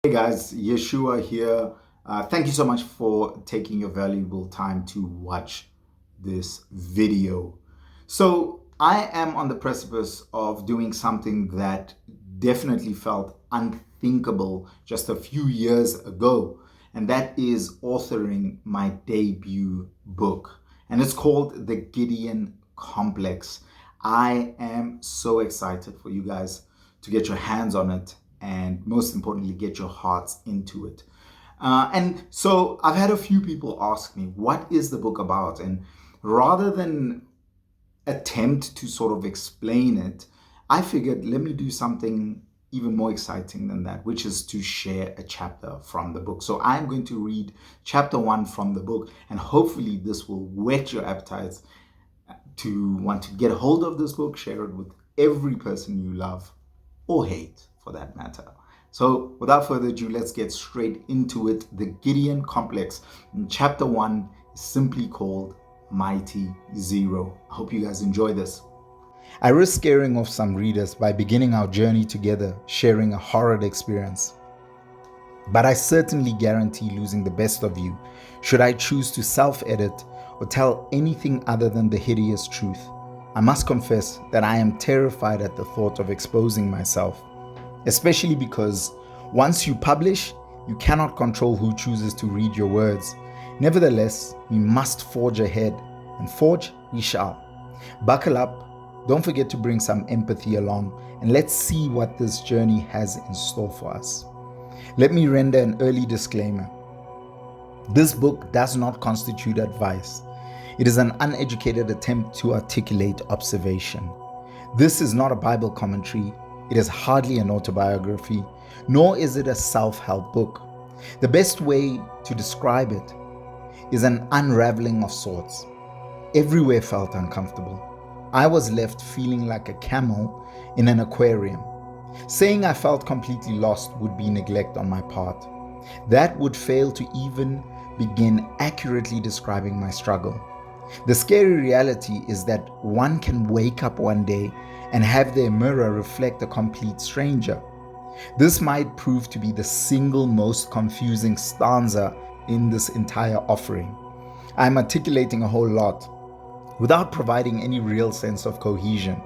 Hey guys, Yeshua here. Thank you so much for taking your valuable time to watch this video. So, I am on the precipice of doing something that definitely felt unthinkable just a few years ago, and that is authoring my debut book. And it's called The Gideon Complex. I am so excited for you guys to get your hands on it and most importantly, get your hearts into it. And so I've had a few people ask me, what is the book about? And rather than attempt to sort of explain it, I figured let me do something even more exciting than that, which is to share a chapter from the book. So I'm going to read chapter 1 from the book, and hopefully this will whet your appetites to want to get a hold of this book, share it with every person you love or hate for that matter. So without further ado, let's get straight into it. The Gideon Complex in chapter 1 is simply called Mighty Zero. I hope you guys enjoy this. I risk scaring off some readers by beginning our journey together, sharing a horrid experience. But I certainly guarantee losing the best of you should I choose to self-edit or tell anything other than the hideous truth. I must confess that I am terrified at the thought of exposing myself, especially because once you publish, you cannot control who chooses to read your words. Nevertheless, we must forge ahead, and forge we shall. Buckle up, don't forget to bring some empathy along, and let's see what this journey has in store for us. Let me render an early disclaimer. This book does not constitute advice. It is an uneducated attempt to articulate observation. This is not a Bible commentary. It is hardly an autobiography, nor is it a self-help book. The best way to describe it is an unraveling of sorts. Everywhere felt uncomfortable. I was left feeling like a camel in an aquarium. Saying I felt completely lost would be neglect on my part. That would fail to even begin accurately describing my struggle. The scary reality is that one can wake up one day and have their mirror reflect a complete stranger. This might prove to be the single most confusing stanza in this entire offering. I'm articulating a whole lot without providing any real sense of cohesion.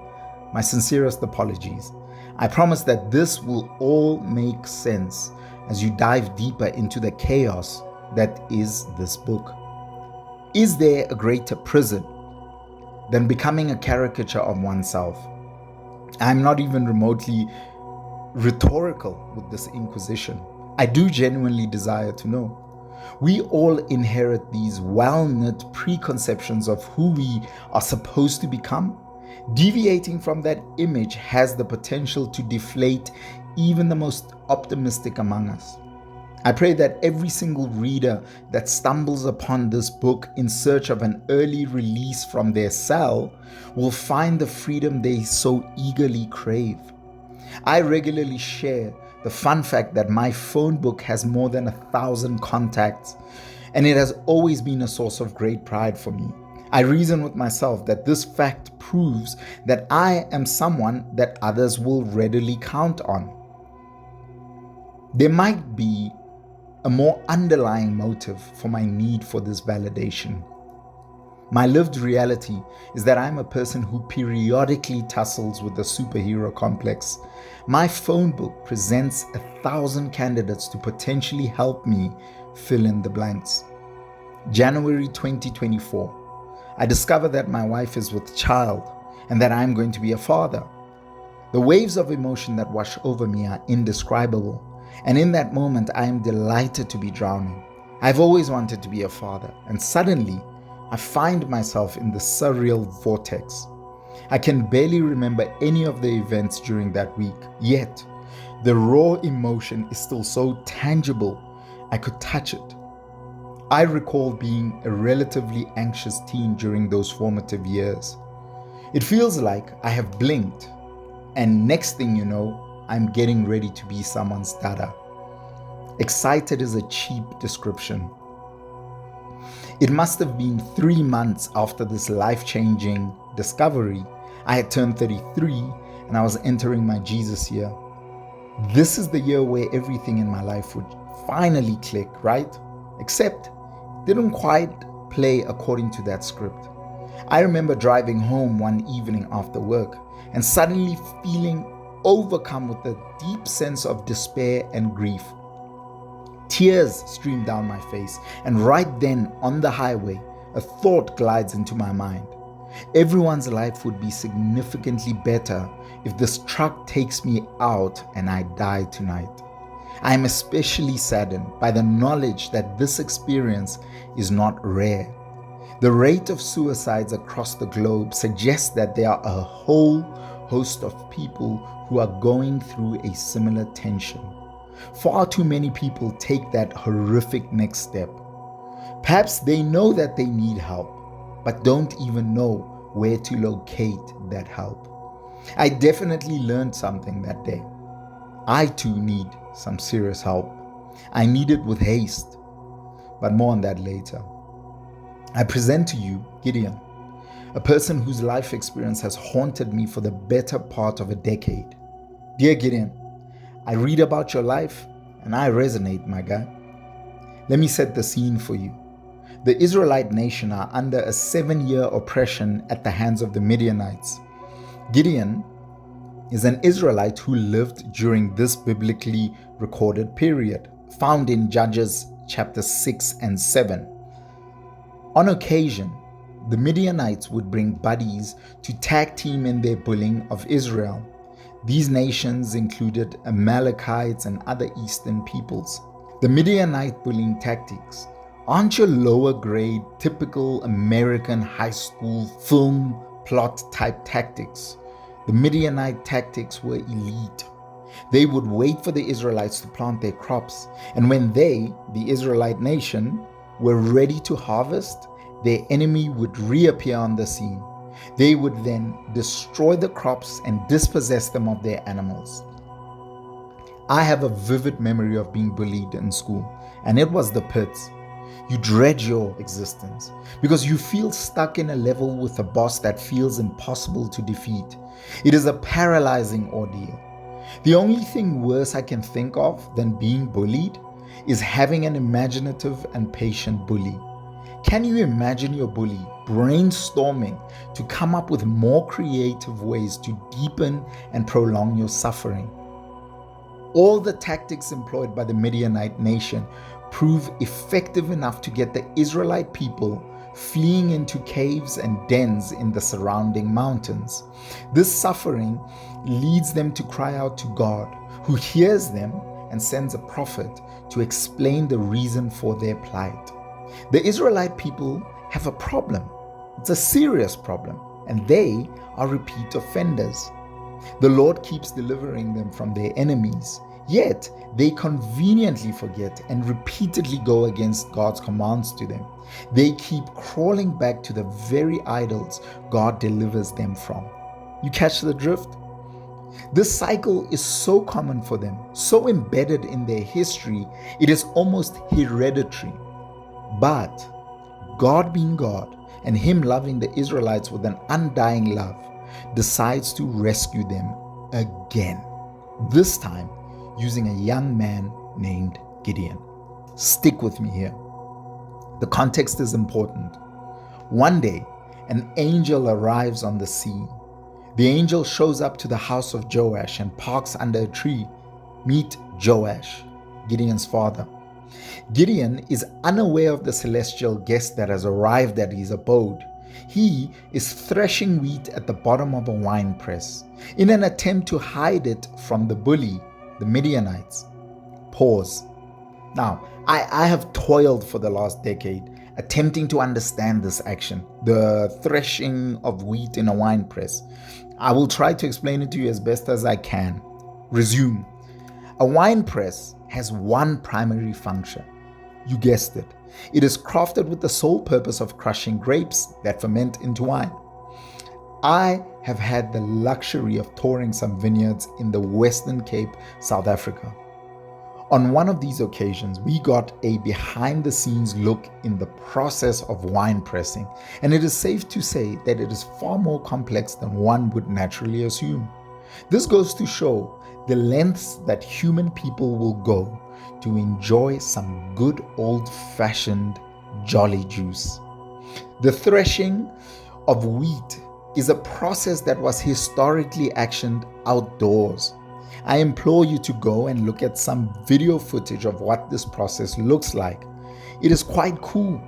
My sincerest apologies. I promise that this will all make sense as you dive deeper into the chaos that is this book. Is there a greater prison than becoming a caricature of oneself? I'm not even remotely rhetorical with this inquisition. I do genuinely desire to know. We all inherit these well-knit preconceptions of who we are supposed to become. Deviating from that image has the potential to deflate even the most optimistic among us. I pray that every single reader that stumbles upon this book in search of an early release from their cell will find the freedom they so eagerly crave. I regularly share the fun fact that my phone book has more than 1,000 contacts, and it has always been a source of great pride for me. I reason with myself that this fact proves that I am someone that others will readily count on. There might be a more underlying motive for my need for this validation. My lived reality is that I'm a person who periodically tussles with the superhero complex. My phone book presents 1,000 candidates to potentially help me fill in the blanks. January 2024, I discover that my wife is with child and that I'm going to be a father. The waves of emotion that wash over me are indescribable. And in that moment, I am delighted to be drowning. I've always wanted to be a father, and suddenly, I find myself in the surreal vortex. I can barely remember any of the events during that week, yet the raw emotion is still so tangible, I could touch it. I recall being a relatively anxious teen during those formative years. It feels like I have blinked, and next thing you know, I'm getting ready to be someone's dada. Excited is a cheap description. It must have been 3 months after this life-changing discovery. I had turned 33 and I was entering my Jesus year. This is the year where everything in my life would finally click, right? Except it didn't quite play according to that script. I remember driving home one evening after work and suddenly feeling overcome with a deep sense of despair and grief. Tears streamed down my face, and right then on the highway, a thought glides into my mind. Everyone's life would be significantly better if this truck takes me out and I die tonight. I am especially saddened by the knowledge that this experience is not rare. The rate of suicides across the globe suggests that there are a whole host of people who are going through a similar tension. Far too many people take that horrific next step. Perhaps they know that they need help, but don't even know where to locate that help. I definitely learned something that day. I too need some serious help. I need it with haste, but more on that later. I present to you Gideon, a person whose life experience has haunted me for the better part of a decade. Dear Gideon, I read about your life and I resonate, my guy. Let me set the scene for you. The Israelite nation are under a 7-year oppression at the hands of the Midianites. Gideon is an Israelite who lived during this biblically recorded period, found in Judges chapter 6 and 7. On occasion, the Midianites would bring buddies to tag team in their bullying of Israel. These nations included Amalekites and other eastern peoples. The Midianite bullying tactics aren't your lower grade, typical American high school film plot type tactics. The Midianite tactics were elite. They would wait for the Israelites to plant their crops, and when they, the Israelite nation, were ready to harvest, their enemy would reappear on the scene. They would then destroy the crops and dispossess them of their animals. I have a vivid memory of being bullied in school, and it was the pits. You dread your existence because you feel stuck in a level with a boss that feels impossible to defeat. It is a paralyzing ordeal. The only thing worse I can think of than being bullied is having an imaginative and patient bully. Can you imagine your bully brainstorming to come up with more creative ways to deepen and prolong your suffering? All the tactics employed by the Midianite nation prove effective enough to get the Israelite people fleeing into caves and dens in the surrounding mountains. This suffering leads them to cry out to God, who hears them and sends a prophet to explain the reason for their plight. The Israelite people have a problem. It's a serious problem, and they are repeat offenders. The Lord keeps delivering them from their enemies, yet they conveniently forget and repeatedly go against God's commands to them. They keep crawling back to the very idols God delivers them from. You catch the drift? This cycle is so common for them, so embedded in their history, it is almost hereditary. But God being God and Him loving the Israelites with an undying love, decides to rescue them again. This time using a young man named Gideon. Stick with me here. The context is important. One day, an angel arrives on the scene. The angel shows up to the house of Joash and parks under a tree. Meet Joash, Gideon's father. Gideon is unaware of the celestial guest that has arrived at his abode. He is threshing wheat at the bottom of a wine press in an attempt to hide it from the bully, the Midianites. Pause. Now, I have toiled for the last decade attempting to understand this action, the threshing of wheat in a wine press. I will try to explain it to you as best as I can. Resume. A wine press has one primary function. You guessed it. It is crafted with the sole purpose of crushing grapes that ferment into wine. I have had the luxury of touring some vineyards in the Western Cape, South Africa. On one of these occasions, we got a behind-the-scenes look in the process of wine pressing, and it is safe to say that it is far more complex than one would naturally assume. This goes to show the lengths that human people will go to enjoy some good old-fashioned jolly juice. The threshing of wheat is a process that was historically actioned outdoors. I implore you to go and look at some video footage of what this process looks like. It is quite cool.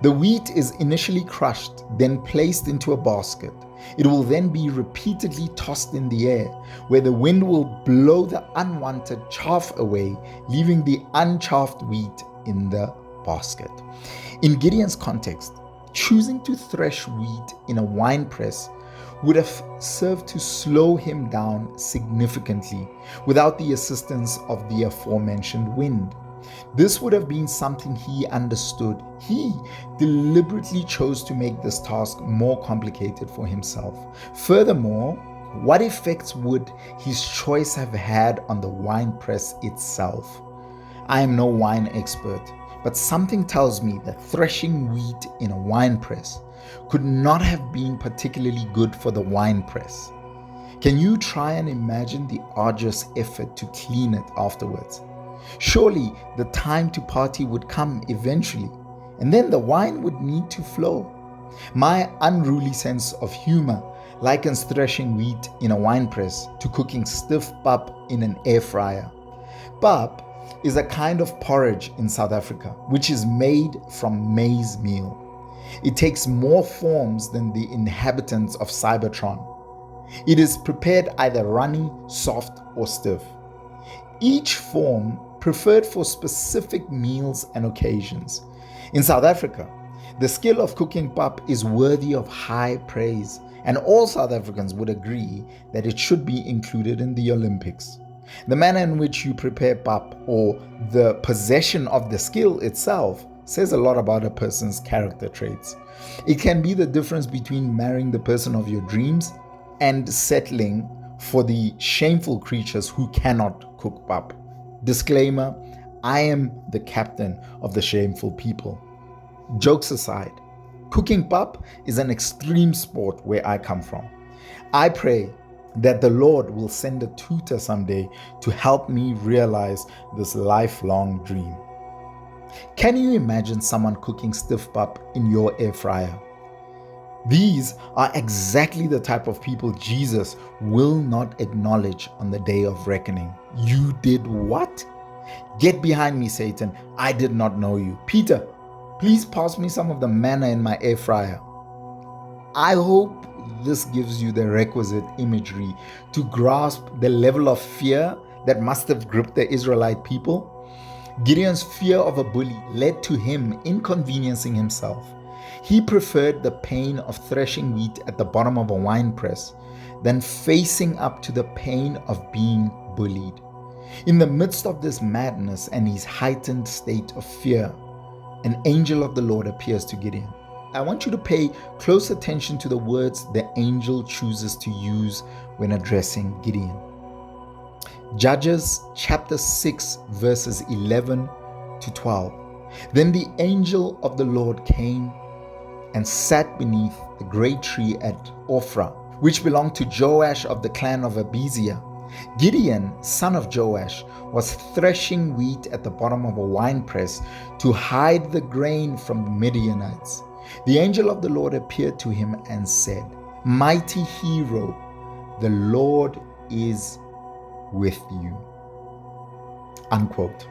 The wheat is initially crushed, then placed into a basket. It will then be repeatedly tossed in the air, where the wind will blow the unwanted chaff away, leaving the unchaffed wheat in the basket. In Gideon's context, choosing to thresh wheat in a wine press would have served to slow him down significantly without the assistance of the aforementioned wind. This would have been something he understood. He deliberately chose to make this task more complicated for himself. Furthermore, what effects would his choice have had on the wine press itself? I am no wine expert, but something tells me that threshing wheat in a wine press could not have been particularly good for the wine press. Can you try and imagine the arduous effort to clean it afterwards? Surely the time to party would come eventually, and then the wine would need to flow. My unruly sense of humor likens threshing wheat in a wine press to cooking stiff pap in an air fryer. Pap is a kind of porridge in South Africa, which is made from maize meal. It takes more forms than the inhabitants of Cybertron. It is prepared either runny, soft, or stiff. Each form preferred for specific meals and occasions. In South Africa, the skill of cooking pap is worthy of high praise, and all South Africans would agree that it should be included in the Olympics. The manner in which you prepare pap, or the possession of the skill itself, says a lot about a person's character traits. It can be the difference between marrying the person of your dreams and settling for the shameful creatures who cannot cook pap. Disclaimer, I am the captain of the shameful people. Jokes aside, cooking pap is an extreme sport where I come from. I pray that the Lord will send a tutor someday to help me realize this lifelong dream. Can you imagine someone cooking stiff pap in your air fryer? These are exactly the type of people Jesus will not acknowledge on the day of reckoning. You did what? Get behind me, Satan. I did not know you. Peter, please pass me some of the manna in my air fryer. I hope this gives you the requisite imagery to grasp the level of fear that must have gripped the Israelite people. Gideon's fear of a bully led to him inconveniencing himself. He preferred the pain of threshing wheat at the bottom of a wine press than facing up to the pain of being bullied. In the midst of this madness and his heightened state of fear, an angel of the Lord appears to Gideon. I want you to pay close attention to the words the angel chooses to use when addressing Gideon. Judges chapter 6 verses 11 to 12. Then the angel of the Lord came and sat beneath the great tree at Ophrah, which belonged to Joash of the clan of Abiezriah. Gideon, son of Joash, was threshing wheat at the bottom of a winepress to hide the grain from the Midianites. The angel of the Lord appeared to him and said, "Mighty hero, the Lord is with you." Unquote.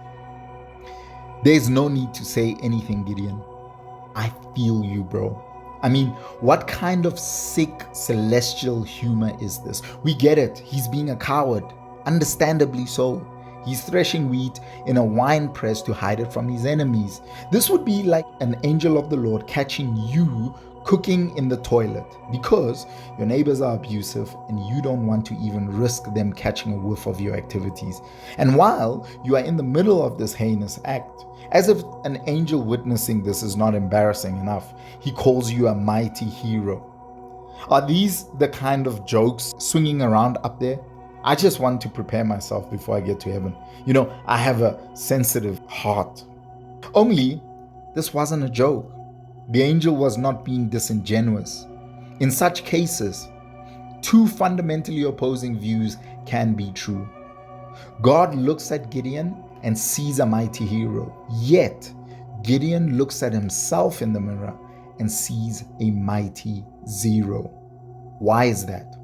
There is no need to say anything, Gideon. I feel you, bro. I mean, what kind of sick celestial humor is this? We get it. He's being a coward. Understandably so. He's threshing wheat in a wine press to hide it from his enemies. This would be like an angel of the Lord catching you cooking in the toilet because your neighbors are abusive and you don't want to even risk them catching a whiff of your activities. And while you are in the middle of this heinous act, as if an angel witnessing this is not embarrassing enough, he calls you a mighty hero. Are these the kind of jokes swinging around up there? I just want to prepare myself before I get to heaven. You know, I have a sensitive heart. Only, this wasn't a joke. The angel was not being disingenuous. In such cases, Two fundamentally opposing views can be true. God looks at Gideon and sees a mighty hero, yet Gideon looks at himself in the mirror and sees a mighty zero. Why is that?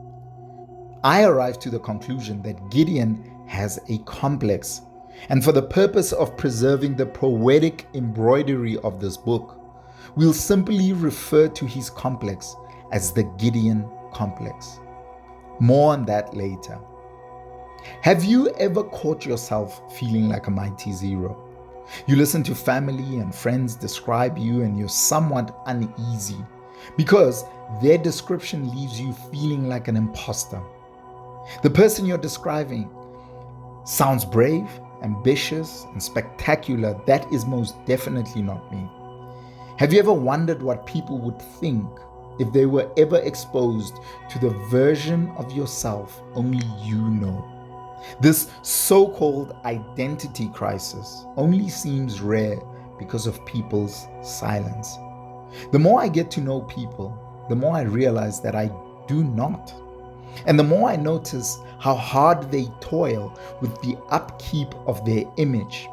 I arrived to the conclusion that Gideon has a complex, and for the purpose of preserving the poetic embroidery of this book, we'll simply refer to his complex as the Gideon complex. More on that later. Have you ever caught yourself feeling like a mighty zero? You listen to family and friends describe you and you're somewhat uneasy because their description leaves you feeling like an imposter. The person you're describing sounds brave, ambitious, and spectacular. That is most definitely not me. Have you ever wondered what people would think if they were ever exposed to the version of yourself only you know? This so-called identity crisis only seems rare because of people's silence. The more I get to know people, the more I realize that I do not. And the more I notice how hard they toil with the upkeep of their image.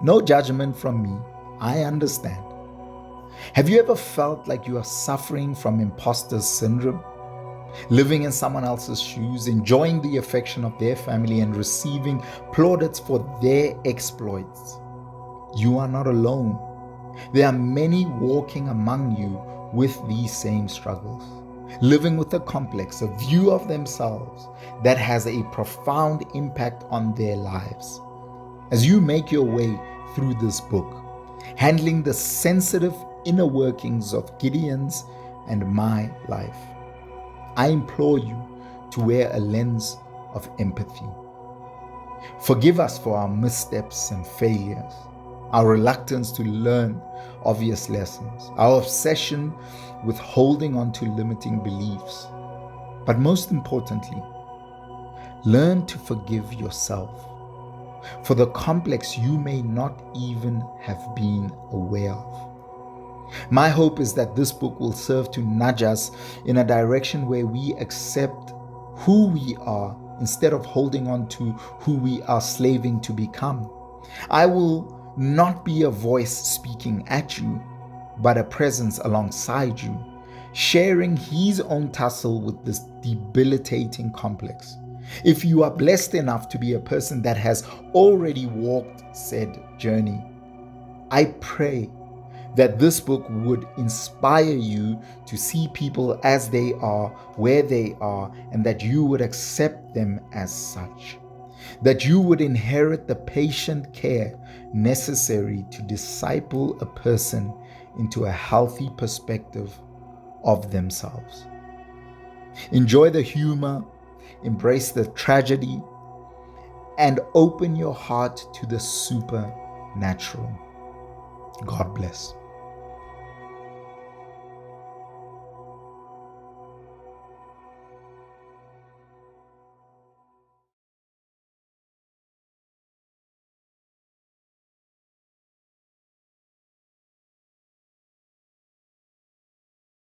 No judgment from me, I understand. Have you ever felt like you are suffering from imposter syndrome? Living in someone else's shoes, enjoying the affection of their family and receiving plaudits for their exploits. You are not alone. There are many walking among you with these same struggles, living with a complex, a view of themselves that has a profound impact on their lives. As you make your way through this book, handling the sensitive inner workings of Gideon's and my life, I implore you to wear a lens of empathy. Forgive us for our missteps and failures, our reluctance to learn obvious lessons, our obsession with holding on to limiting beliefs. But most importantly, learn to forgive yourself for the complex you may not even have been aware of. My hope is that this book will serve to nudge us in a direction where we accept who we are instead of holding on to who we are slaving to become. I will not be a voice speaking at you, but a presence alongside you, sharing his own tussle with this debilitating complex. If you are blessed enough to be a person that has already walked said journey, I pray that this book would inspire you to see people as they are, where they are, and that you would accept them as such. That you would inherit the patient care necessary to disciple a person into a healthy perspective of themselves. Enjoy the humor, embrace the tragedy, and open your heart to the supernatural. God bless.